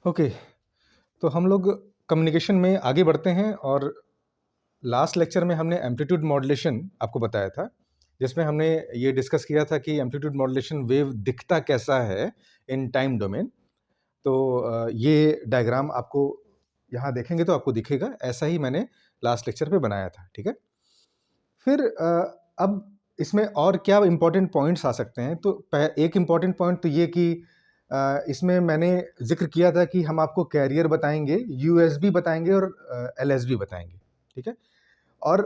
Okay, तो हम लोग कम्युनिकेशन में आगे बढ़ते हैं और लास्ट लेक्चर में हमने एम्पलीट्यूड मॉड्यूलेशन आपको बताया था, जिसमें हमने ये डिस्कस किया था कि एम्पलीट्यूड मॉड्यूलेशन वेव दिखता कैसा है इन टाइम डोमेन। तो ये डायग्राम आपको यहाँ देखेंगे तो आपको दिखेगा, ऐसा ही मैंने लास्ट लेक्चर पे बनाया था, ठीक है। फिर अब इसमें और क्या इम्पोर्टेंट पॉइंट्स आ सकते हैं, तो एक इम्पॉर्टेंट पॉइंट तो ये कि इसमें मैंने जिक्र किया था कि हम आपको कैरियर बताएंगे, यूएसबी बताएंगे और एलएसबी बताएंगे, ठीक है। और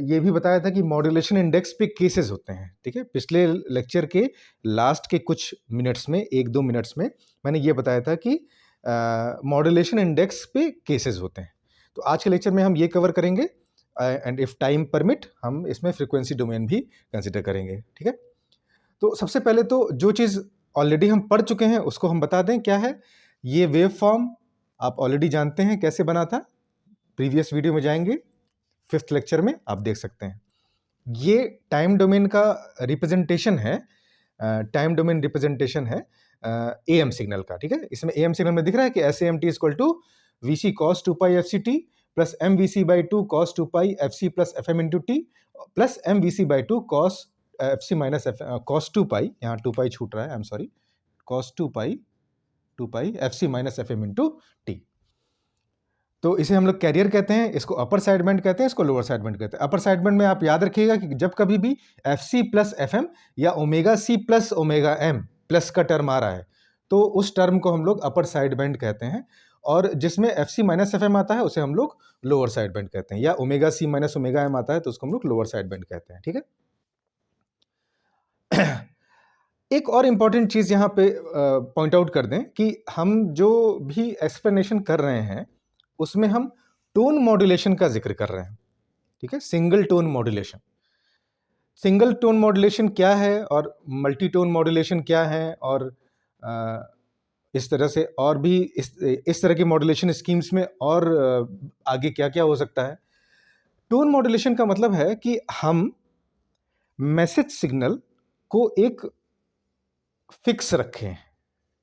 ये भी बताया था कि मॉड्यूलेशन इंडेक्स पे केसेस होते हैं, ठीक है। पिछले लेक्चर के लास्ट के कुछ मिनट्स में, 1-2 मिनट्स में मैंने ये बताया था कि मॉड्यूलेशन इंडेक्स पे केसेस होते हैं। तो आज के लेक्चर में हम ये कवर करेंगे एंड इफ टाइम परमिट हम इसमें फ्रीक्वेंसी डोमेन भी कंसिडर करेंगे, ठीक है। तो सबसे पहले तो जो चीज़ ऑलरेडी हम पढ़ चुके हैं उसको हम बता दें क्या है। ये वेव फॉर्म आप ऑलरेडी जानते हैं कैसे बना था, प्रीवियस वीडियो में जाएंगे, 5th लेक्चर में आप देख सकते हैं। ये टाइम डोमेन का रिप्रेजेंटेशन है, टाइम डोमेन रिप्रेजेंटेशन है एएम सिग्नल का, ठीक है। इसमें एएम सिग्नल में दिख रहा है कि S M T equal to V C cos 2 pi F C T plus M V C by 2 cos 2 pi F C plus F M into T plus M V C by 2 cos F C minus cos 2 pi, यहाँ 2 pi छूट रहा है, I am sorry, cos 2 pi F C minus F M into T. तो इसे हम लोग career कहते हैं, इसको अपर साइड बैंड कहते हैं, इसको लोअर साइड बैंड कहते हैं। अपर साइड बैंड में आप याद रखिएगा कि जब कभी भी एफ सी प्लस एफ एम या omega c plus omega m plus का टर्म आ रहा है तो उस टर्म को हम लोग अपर साइड बैंड कहते हैं, और जिसमें एफ सी माइनस एफ एम आता है उसे हम लोग लोअर साइड बैंड कहते हैं, या omega C minus omega M आता है तो उसको हम लोग लोअर साइड बैंड कहते हैं, ठीक है। एक और इम्पॉर्टेंट चीज़ यहाँ पे पॉइंट आउट कर दें कि हम जो भी एक्सप्लेनेशन कर रहे हैं उसमें हम टोन मॉड्यूलेशन का जिक्र कर रहे हैं, ठीक है। Single tone modulation, single tone modulation क्या है और मल्टी टोन मॉड्यूलेशन क्या है, और इस तरह से और भी इस तरह की मॉड्यूलेशन स्कीम्स में और आगे क्या क्या हो सकता है। टोन मॉड्यूलेशन का मतलब है कि हम मैसेज सिग्नल को एक फिक्स रखें,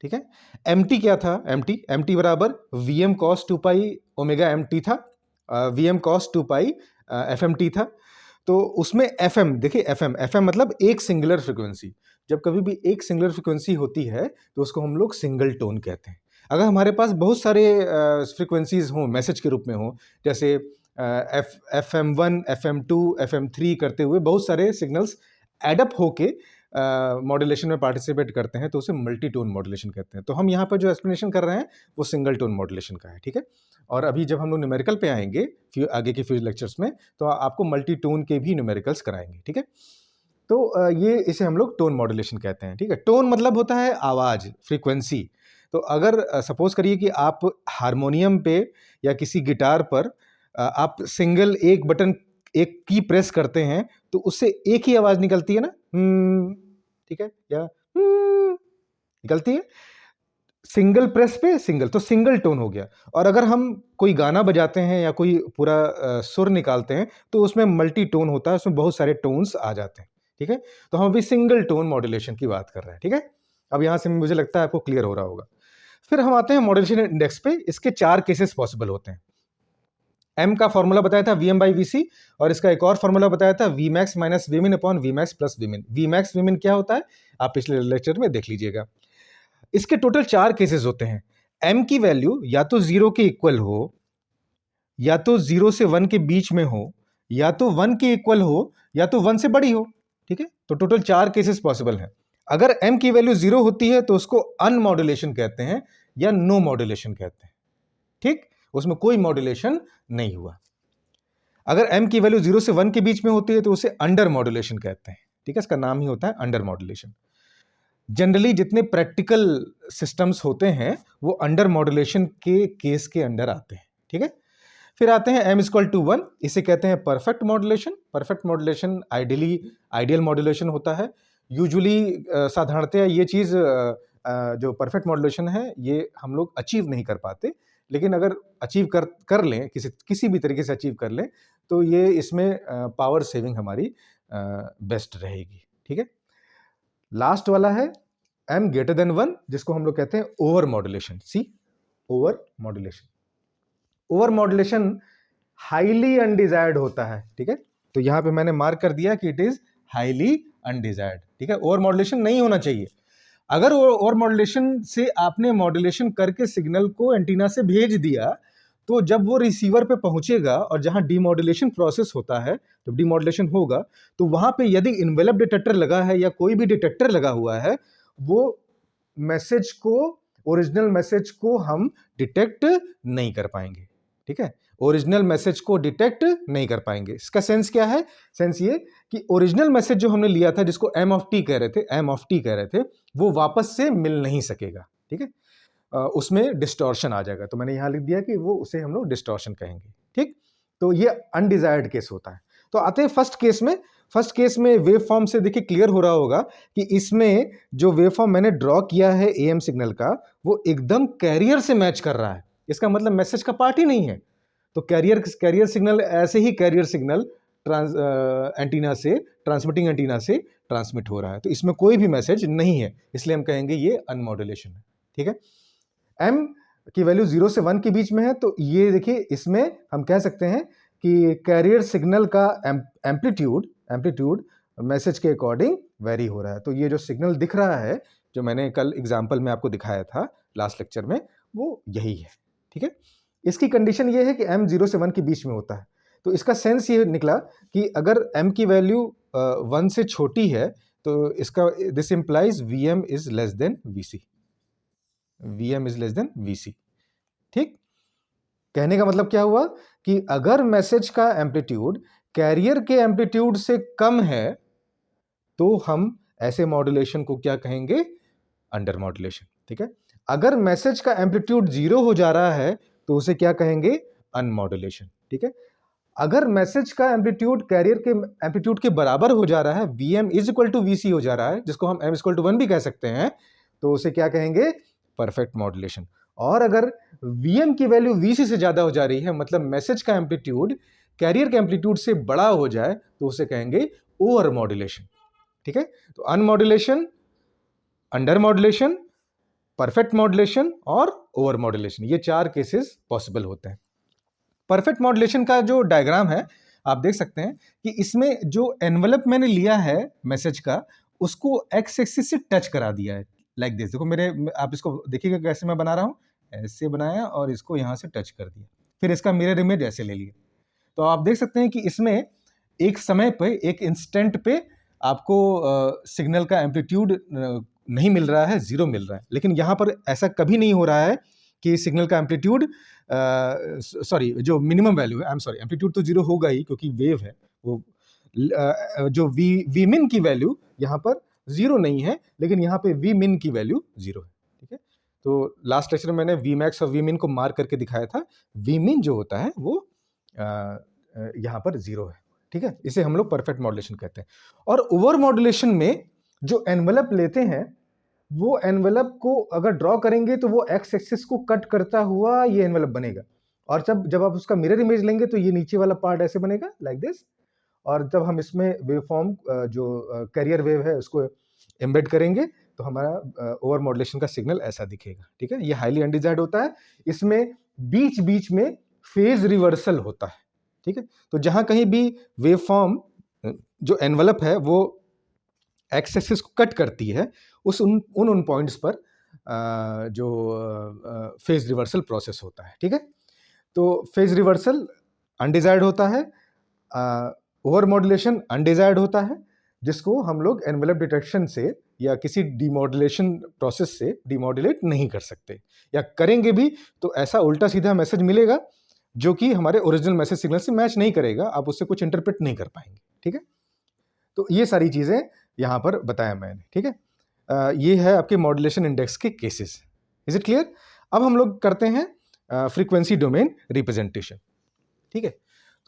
ठीक है। एम क्या था, एम टी बराबर V M cos 2 pi omega M T था, V M cos 2 pi F M T था। तो उसमें एफ एम देखिए, एफ एम मतलब एक सिंगुलर फ्रिक्वेंसी। जब कभी भी एक सिंगुलर फ्रिक्वेंसी होती है तो उसको हम लोग सिंगल टोन कहते हैं। अगर हमारे पास बहुत सारे फ्रिक्वेंसीज हों, मैसेज के रूप में हों, जैसे F M 1, F M 2, F M 3 करते हुए बहुत सारे सिग्नल्स एडअप होके मॉड्यूलेशन में पार्टिसिपेट करते हैं तो उसे मल्टी टोन मॉड्यूलेशन कहते हैं। तो हम यहाँ पर जो एक्सप्लेनेशन कर रहे हैं वो सिंगल टोन मॉड्यूलेशन का है, ठीक है। और अभी जब हम लोग न्यूमेरिकल पे आएंगे आगे के फ्यूचर लेक्चर्स में तो आपको मल्टी टोन के भी न्यूमेरिकल्स कराएंगे, ठीक है। तो ये इसे हम लोग टोन मॉड्यूलेशन कहते हैं, ठीक है। टोन मतलब होता है आवाज़, फ्रीक्वेंसी। तो अगर सपोज करिए कि आप हारमोनियम पे या किसी गिटार पर आप सिंगल एक बटन, एक की प्रेस करते हैं तो उससे एक ही आवाज़ निकलती है ना, ठीक है, या निकलती है। सिंगल प्रेस पे सिंगल, तो सिंगल टोन हो गया। और अगर हम कोई गाना बजाते हैं या कोई पूरा सुर निकालते हैं तो उसमें मल्टी टोन होता है, उसमें बहुत सारे टोन्स आ जाते हैं, ठीक है। तो हम अभी सिंगल टोन मॉड्यूलेशन की बात कर रहे हैं, ठीक है। अब यहां से मुझे लगता है आपको क्लियर हो रहा होगा। फिर हम आते हैं मॉड्यूलेशन इंडेक्स पे। इसके 4 केसेस पॉसिबल होते हैं। एम का फॉर्मूला बताया था V M by V C, और इसका एक और फॉर्मूला बताया था V max minus V min upon V max plus V min. V max V min क्या होता है आप पिछले लेक्चर में देख लीजिएगा। इसके टोटल 4 केसेस होते हैं। एम की वैल्यू या तो 0 के इक्वल हो, या तो 0 से 1 के बीच में हो, या तो 1 के इक्वल हो, या तो 1 से बड़ी हो, ठीक है। तो टोटल 4 केसेस पॉसिबल हैं। अगर m की वैल्यू 0 होती है तो उसको अनमॉड्यूलेशन कहते हैं या नो मॉड्यूलेशन कहते हैं, ठीक, उसमें कोई मॉड्यूलेशन नहीं हुआ। अगर m की वैल्यू 0 से 1 के बीच में होती है तो उसे अंडर मॉड्यूलेशन कहते हैं, ठीक है। इसका नाम ही होता है अंडर मॉड्यूलेशन। जनरली जितने प्रैक्टिकल सिस्टम्स होते हैं वो अंडर मॉड्यूलेशन के केस के अंडर आते हैं, ठीक है। फिर आते हैं m इक्वल टू 1, इसे कहते हैं perfect modulation. Perfect modulation ideal modulation होता है। यूजुअली साधारणतया ये चीज़ जो परफेक्ट मॉड्यूलेशन है ये हम लोग अचीव नहीं कर पाते, लेकिन अगर अचीव कर लें, किसी भी तरीके से अचीव कर लें तो ये इसमें पावर सेविंग हमारी बेस्ट रहेगी, ठीक है। लास्ट वाला है m ग्रेटर देन 1, जिसको हम लोग कहते हैं over modulation, see over modulation. Over modulation highly undesired होता है, ठीक है। तो यहां पे मैंने मार्क कर दिया कि इट इज हाईली अनडिजायर्ड, ठीक है। ओवर मॉड्यूलेशन नहीं होना चाहिए। अगर ओवर मॉड्यूलेशन से आपने मॉड्यूलेशन करके सिग्नल को एंटीना से भेज दिया, तो जब वो रिसीवर पे पहुंचेगा और जहां डीमॉड्यूलेशन प्रोसेस होता है, जब डीमॉड्यूलेशन होगा, तो वहां पे यदि इन्वेलप डिटेक्टर लगा है या कोई भी डिटेक्टर लगा हुआ है, वो मैसेज को, ओरिजिनल मैसेज को हम डिटेक्ट नहीं कर पाएंगे, ठीक है। ओरिजिनल मैसेज को डिटेक्ट नहीं कर पाएंगे। इसका सेंस क्या है? सेंस ये कि ओरिजिनल मैसेज जो हमने लिया था, जिसको एम ऑफ टी कह रहे थे, वो वापस से मिल नहीं सकेगा, ठीक है। उसमें डिस्टॉर्शन आ जाएगा। तो मैंने यहां लिख दिया कि वो, उसे हम लोग डिस्टॉर्शन कहेंगे, ठीक। तो ये अनडिजायर्ड केस होता है। तो आते हैं फर्स्ट केस में। फर्स्ट केस में वेव फॉर्म से देखिए क्लियर हो रहा होगा कि इसमें जो वेव फॉर्म मैंने ड्रॉ किया है एएम सिग्नल का, वो एकदम कैरियर से मैच कर रहा है। इसका मतलब मैसेज का पार्ट ही नहीं है। तो कैरियर सिग्नल ऐसे ही कैरियर सिग्नल एंटीना से, ट्रांसमिटिंग एंटीना से ट्रांसमिट हो रहा है। तो इसमें कोई भी मैसेज नहीं है, इसलिए हम कहेंगे ये अनमॉड्यूलेशन है, ठीक है। एम की वैल्यू 0 से 1 के बीच में है, तो ये देखिए इसमें हम कह सकते हैं कि कैरियर सिग्नल का एम्पलीट्यूड मैसेज के अकॉर्डिंग वेरी हो रहा है। तो ये जो सिग्नल दिख रहा है, जो मैंने कल एग्जाम्पल में आपको दिखाया था लास्ट लेक्चर में, वो यही है, ठीक है। इसकी कंडीशन ये है कि m 0 से 1 के बीच में होता है। तो इसका सेंस ये निकला कि अगर m की वैल्यू 1 से छोटी है, तो इसका this implies Vm is less than Vc। Vm is less than Vc, ठीक। कहने का मतलब क्या हुआ कि अगर मैसेज का एम्पलीट्यूड कैरियर के एम्पलीट्यूड से कम है, तो हम ऐसे मॉड्यूलेशन को क्या कहेंगे? अंडर मॉड्यूलेशन, ठीक है। अगर मैसेज का एम्पलीट्यूड 0 हो जा रहा है, तो उसे क्या कहेंगे? अनमॉड्यूलेशन, ठीक है। अगर मैसेज का एम्पलीट्यूड कैरियर के एम्पलीट्यूड के बराबर हो जा रहा है, Vm is equal to Vc हो जा रहा है, जिसको हम m इक्वल टू 1 भी कह सकते हैं, तो उसे क्या कहेंगे? Perfect modulation. और अगर Vm की वैल्यू Vc से ज्यादा हो जा रही है, मतलब मैसेज का एम्पलीट्यूड कैरियर के एम्पलीट्यूड से बड़ा हो जाए, तो उसे कहेंगे ओवर मॉड्यूलेशन, ठीक है। तो अनमॉड्यूलेशन, अंडर मॉड्यूलेशन, परफेक्ट मॉड्यूलेशन और ओवर मॉड्यूलेशन, ये 4 केसेस पॉसिबल होते हैं। परफेक्ट मॉड्यूलेशन का जो डायग्राम है, आप देख सकते हैं कि इसमें जो एनवलप मैंने लिया है मैसेज का, उसको एक्स एक्सिस से टच करा दिया है, लाइक दिस। देखो मेरे, आप इसको देखिएगा कैसे मैं बना रहा हूँ। ऐसे बनाया और इसको यहाँ से टच कर दिया, फिर इसका मिरर इमेज ऐसे ले लिया। तो आप देख सकते हैं कि इसमें एक समय पे, एक इंस्टेंट पे आपको सिग्नल का एम्पलीट्यूड नहीं मिल रहा है, 0 मिल रहा है। लेकिन यहाँ पर ऐसा कभी नहीं हो रहा है कि सिग्नल का एम्पलीट्यूड, सॉरी, जो मिनिमम वैल्यू है, आई एम सॉरी, एम्पलीट्यूड तो 0 होगा ही क्योंकि वेव है वो। जो वी मिन की वैल्यू यहाँ पर 0 नहीं है, लेकिन यहाँ पे वी मिन की वैल्यू 0 है, ठीक है। तो लास्ट लेक्चर में मैंने वी मैक्स और वी मिन को मार्क करके दिखाया था। वी मिन जो होता है वो यहाँ पर 0 है, ठीक है। इसे हम लोग परफेक्ट मॉड्यूलेशन कहते हैं। और ओवर मॉड्यूलेशन में जो एनवलप लेते हैं, वो एनवलप को अगर ड्रॉ करेंगे तो वो एक्स एक्सिस को कट करता हुआ ये एनवलप बनेगा। और जब आप उसका मिरर इमेज लेंगे तो ये नीचे वाला पार्ट ऐसे बनेगा, लाइक दिस। और जब हम इसमें वेव फॉर्म, जो कैरियर वेव है, उसको एम्बेड करेंगे, तो हमारा ओवर मॉड्यूलेशन का सिग्नल ऐसा दिखेगा, ठीक है। ये हाईली अनडिजायर्ड होता है। इसमें बीच बीच में फेज रिवर्सल होता है, ठीक है। तो जहां कहीं भी वेव फॉर्म, जो एनवलप है, वो एक्स एक्सिस को कट करती है, उन पॉइंट्स पर जो फेज रिवर्सल प्रोसेस होता है, ठीक है। तो फेज रिवर्सल अनडिजायर्ड होता है, ओवर मॉड्यूलेशन अनडिजायर्ड होता है, जिसको हम लोग एनवेलप डिटेक्शन से या किसी डिमॉड्यूलेशन प्रोसेस से डिमॉड्यूलेट नहीं कर सकते, या करेंगे भी तो ऐसा उल्टा सीधा मैसेज मिलेगा जो कि हमारे ओरिजिनल मैसेज सिग्नल से मैच नहीं करेगा, आप उससे कुछ इंटरप्रेट नहीं कर पाएंगे, ठीक है। तो ये सारी चीज़ें यहाँ पर बताया मैंने, ठीक है। ये है आपके मॉड्यूलेशन इंडेक्स के केसेस। Is it clear? अब हम लोग करते हैं फ्रीक्वेंसी डोमेन रिप्रेजेंटेशन, ठीक है।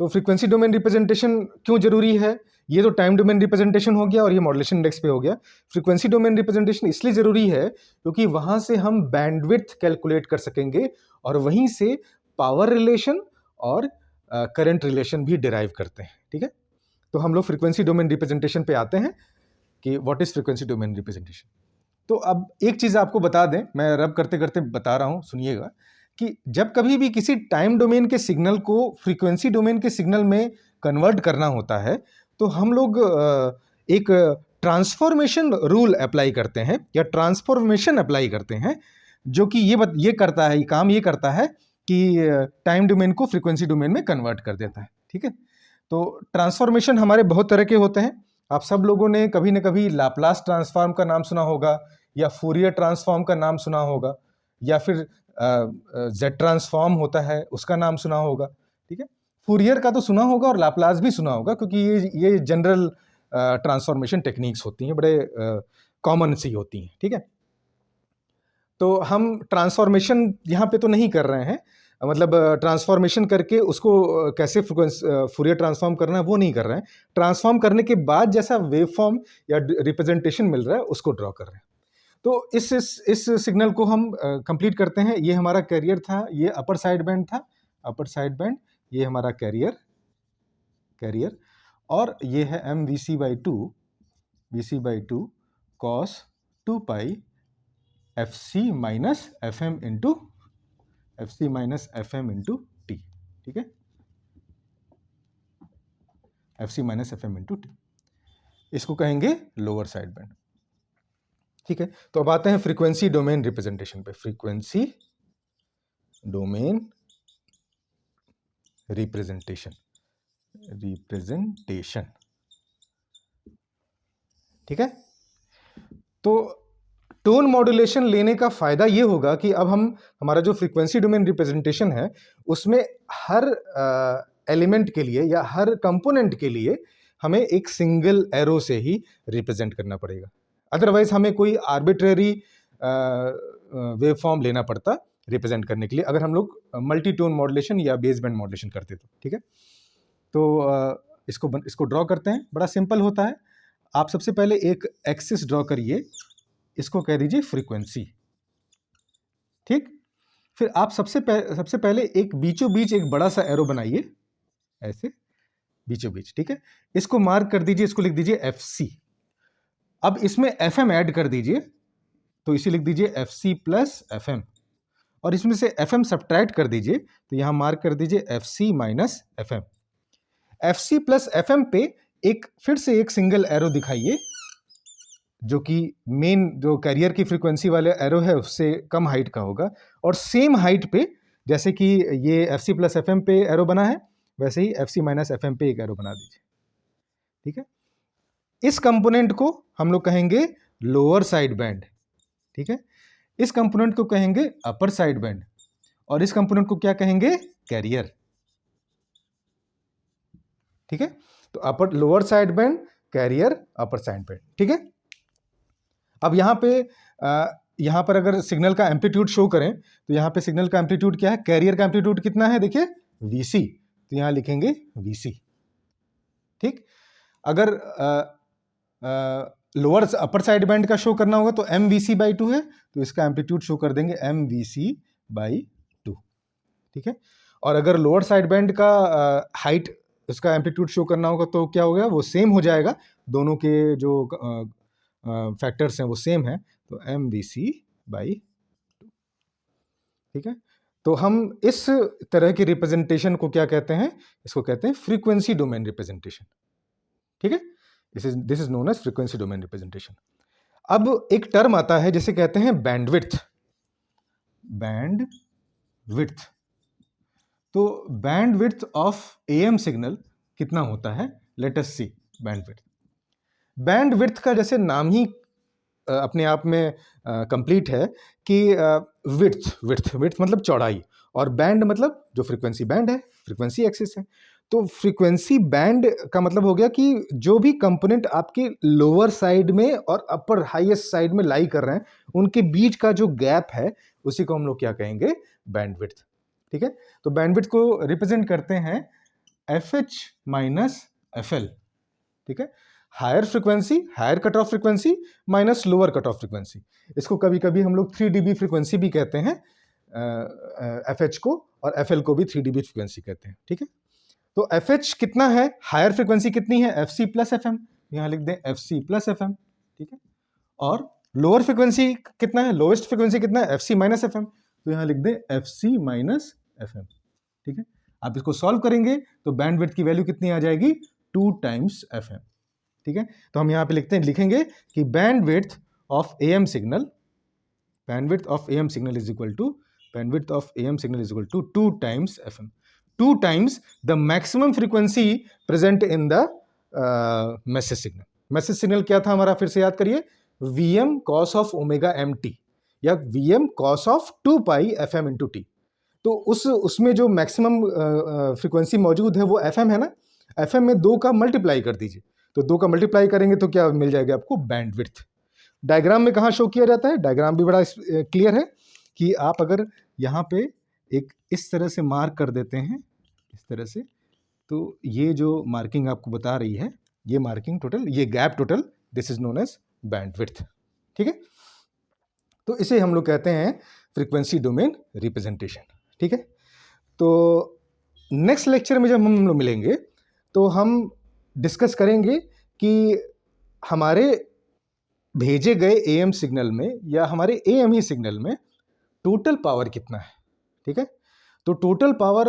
तो फ्रीक्वेंसी डोमेन रिप्रेजेंटेशन क्यों जरूरी है? ये तो टाइम डोमेन रिप्रेजेंटेशन हो गया और ये मॉड्यूलेशन इंडेक्स पे हो गया। फ्रीक्वेंसी डोमेन रिप्रेजेंटेशन इसलिए जरूरी है क्योंकि वहां से हम बैंडविड्थ कैलकुलेट कर सकेंगे और वहीं से पावर रिलेशन और करंट रिलेशन भी डिराइव करते हैं, ठीक है। तो हम लोग फ्रीक्वेंसी डोमेन रिप्रेजेंटेशन पे आते हैं कि what is frequency domain representation. तो अब एक चीज़ आपको बता दें, मैं रब करते करते बता रहा हूँ, सुनिएगा कि जब कभी भी किसी टाइम डोमेन के सिग्नल को फ्रीक्वेंसी डोमेन के सिग्नल में कन्वर्ट करना होता है, तो हम लोग एक ट्रांसफॉर्मेशन रूल अप्लाई करते हैं या ट्रांसफॉर्मेशन अप्लाई करते हैं, जो कि ये करता है, काम ये करता है कि टाइम डोमेन को फ्रीक्वेंसी डोमेन में कन्वर्ट कर देता है। ठीक है, तो ट्रांसफॉर्मेशन हमारे बहुत तरह के होते हैं। आप सब लोगों ने कभी न कभी लाप्लास ट्रांसफॉर्म का नाम सुना होगा, या फूरियर ट्रांसफॉर्म का नाम सुना होगा, या फिर जेड ट्रांसफॉर्म होता है उसका नाम सुना होगा। ठीक है, फूरियर का तो सुना होगा और लाप्लास भी सुना होगा, क्योंकि ये जनरल ट्रांसफॉर्मेशन टेक्निक्स होती हैं, बड़े कॉमन सी होती हैं। ठीक है, तो हम ट्रांसफॉर्मेशन यहाँ पे तो नहीं कर रहे हैं, मतलब ट्रांसफॉर्मेशन करके उसको कैसे फूरियर ट्रांसफॉर्म करना है वो नहीं कर रहे हैं। ट्रांसफॉर्म करने के बाद जैसा वेव फॉर्म या रिप्रेजेंटेशन मिल रहा है उसको ड्रॉ कर रहे हैं। तो इस सिग्नल को हम कंप्लीट करते हैं। ये हमारा कैरियर था, ये अपर साइड बैंड था, अपर साइड बैंड, ये हमारा कैरियर, और ये है M V C by two cos 2 pi F C minus F M into T. ठीक है, एफ सी minus F M into T, इसको कहेंगे लोअर साइड बैंड। ठीक है, तो अब आते हैं फ्रीक्वेंसी डोमेन रिप्रेजेंटेशन पे। फ्रीक्वेंसी डोमेन रिप्रेजेंटेशन, ठीक है, तो टोन मॉड्यूलेशन लेने का फायदा ये होगा कि अब हमारा जो फ्रीक्वेंसी डोमेन रिप्रेजेंटेशन है उसमें हर एलिमेंट के लिए या हर कंपोनेंट के लिए हमें एक सिंगल एरो से ही रिप्रेजेंट करना पड़ेगा। अदरवाइज हमें कोई आर्बिट्रेरी वेव फॉर्म लेना पड़ता रिप्रेजेंट करने के लिए, अगर हम लोग मल्टी टोन मॉड्यूलेशन या बेस बैंड मॉड्यूलेशन करते तो। ठीक है, तो इसको ड्रॉ करते हैं, बड़ा सिंपल होता है। आप सबसे पहले एक एक्सिस ड्रॉ करिए, इसको कह दीजिए फ्रीक्वेंसी। ठीक, फिर आप सबसे पहले एक बीचों बीच एक बड़ा सा एरो बनाइए, ऐसे बीचों बीच। ठीक है, इसको मार्क कर दीजिए, इसको लिख दीजिए एफ सी। अब इसमें एफ एम ऐड कर दीजिए, तो इसे लिख दीजिए एफ सी प्लस एफ एम, और इसमें से एफ एम सब्ट्रैक्ट कर दीजिए, तो यहां मार्क कर दीजिए एफ सी माइनस एफ एम। एफ सी प्लस एफ एम पे फिर से एक सिंगल एरो दिखाइए, जो कि मेन जो कैरियर की फ्रीक्वेंसी वाले एरो है उससे कम हाइट का होगा, और सेम हाइट पे, जैसे कि ये एफ सी प्लस एफ एम पे एरो बना है, वैसे ही एफ सी माइनस एफ एम पे एक एरो बना दीजिए। ठीक है, इस कंपोनेंट को हम लोग कहेंगे लोअर साइड बैंड। ठीक है, इस कंपोनेंट को कहेंगे अपर साइड बैंड, और इस कंपोनेंट को क्या कहेंगे, कैरियर। ठीक है, तो lower side band, carrier, upper side band. ठीक है, अब यहां पर अगर सिग्नल का एम्पलीट्यूड शो करें, तो यहां पे सिग्नल का एम्पलीट्यूड क्या है, कैरियर का एम्पलीट्यूड कितना है, देखिए Vc, तो यहां लिखेंगे Vc। ठीक, अगर लोअर अपर साइड बैंड का शो करना होगा तो MVc/2 है, तो इसका एम्पलीट्यूड शो कर देंगे MVc/2। ठीक है, और अगर लोअर साइड बैंड का हाइट, उसका एम्पलीट्यूड शो करना होगा तो क्या हो गया, वो सेम हो जाएगा, दोनों के जो फैक्टर्स हैं वो सेम है, तो MVc/2। ठीक है, तो हम इस तरह की रिप्रेजेंटेशन को क्या कहते हैं, इसको कहते हैं फ्रीक्वेंसी डोमेन रिप्रेजेंटेशन। ठीक है, this is known as frequency domain representation. अब एक टर्म आता है जिसे कहते हैं बैंडविड्थ। तो बैंडविड्थ ऑफ एएम सिग्नल कितना होता है, लेट अस सी। बैंडविड्थ का जैसे नाम ही अपने आप में कंप्लीट है कि विड्थ मतलब चौड़ाई, और बैंड मतलब जो फ्रीक्वेंसी बैंड है, फ्रीक्वेंसी एक्सिस है। तो फ्रीक्वेंसी बैंड का मतलब हो गया कि जो भी कंपोनेंट आपके लोअर साइड में और अपर हाईएस्ट साइड में लाई कर रहे हैं, उनके बीच का जो गैप है उसी को हम लोग क्या कहेंगे, बैंडविड्थ। ठीक है, तो बैंडविड्थ को रिप्रेजेंट करते हैं FH माइनस FL। ठीक है, higher frequency, higher cut off frequency minus lower cut off frequency. इसको कभी कभी हम लोग 3 dB फ्रीक्वेंसी भी कहते हैं, FH को, और FL को भी 3 dB फ्रीक्वेंसी कहते हैं। ठीक है, तो FH कितना है, हायर फ्रीक्वेंसी कितनी है, FC प्लस FM, यहां लिख दें FC प्लस FM। ठीक है, और लोअर फ्रीक्वेंसी कितना है, लोएस्ट फ्रीक्वेंसी कितना है, FC माइनस FM, तो यहाँ लिख दें एफ सी माइनस एफ एम। ठीक है, आप इसको सॉल्व करेंगे तो बैंडविड्थ की वैल्यू कितनी आ जाएगी, 2 टाइम्स एफ एम। ठीक है, तो हम यहाँ पे लिखेंगे कि bandwidth of am signal, bandwidth of AM signal is equal to 2 times FM, 2 times the maximum frequency present in the message signal. Message signal क्या था हमारा, फिर से याद करिए, Vm cos of omega mt या Vm cos of 2 pi FM into t। तो उसमें जो मैक्सिमम फ्रीक्वेंसी मौजूद है वो FM है ना, FM में 2 का मल्टीप्लाई कर दीजिए, तो 2 का मल्टीप्लाई करेंगे तो क्या मिल जाएगा आपको, बैंडविड्थ। डायग्राम में कहाँ शो किया जाता है, डायग्राम भी बड़ा क्लियर है कि आप अगर यहाँ पे एक इस तरह से मार्क कर देते हैं, इस तरह से, तो ये जो मार्किंग आपको बता रही है, ये मार्किंग टोटल, ये gap total, this is known as bandwidth. ठीक है, तो इसे हम लोग कहते हैं फ्रीक्वेंसी डोमेन रिप्रेजेंटेशन। ठीक है, तो नेक्स्ट लेक्चर में जब हम लोग मिलेंगे तो हम डिस्कस करेंगे कि हमारे भेजे गए एएम सिग्नल में या हमारे एएमई सिग्नल में टोटल पावर कितना है। ठीक है, तो टोटल पावर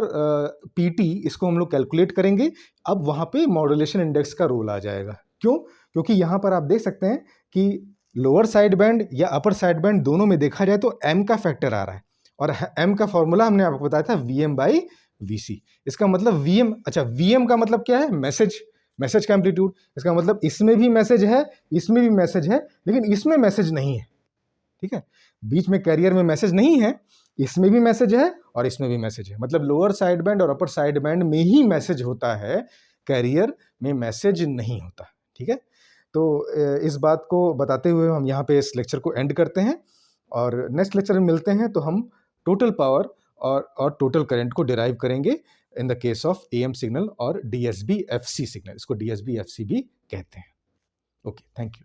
पीटी, इसको हम लोग कैलकुलेट करेंगे। अब वहाँ पे मॉड्यूलेशन इंडेक्स का रोल आ जाएगा। क्यों? क्योंकि यहाँ पर आप देख सकते हैं कि लोअर साइड बैंड या अपर साइड बैंड दोनों में देखा जाए तो एम का फैक्टर आ रहा है, और एम का फॉर्मूला हमने आपको बताया था वीएम बाई वीसी। इसका मतलब वीएम, अच्छा वीएम का मतलब क्या है, मैसेज का एम्पलीट्यूड। इसका मतलब इसमें भी मैसेज है, इसमें भी मैसेज है, लेकिन इसमें मैसेज नहीं है। ठीक है, बीच में कैरियर में मैसेज नहीं है, इसमें भी मैसेज है और इसमें भी मैसेज है। मतलब लोअर साइड बैंड और अपर साइड बैंड में ही मैसेज होता है, कैरियर में मैसेज नहीं होता। ठीक है, तो इस बात को बताते हुए हम यहाँ पे इस लेक्चर को एंड करते हैं, और नेक्स्ट लेक्चर में मिलते हैं तो हम टोटल पावर और टोटल करंट को डिराइव करेंगे in the case of am signal और डीएसबी एफसी सिग्नल। इसको डीएसबी एफसी भी कहते हैं। Okay, thank you.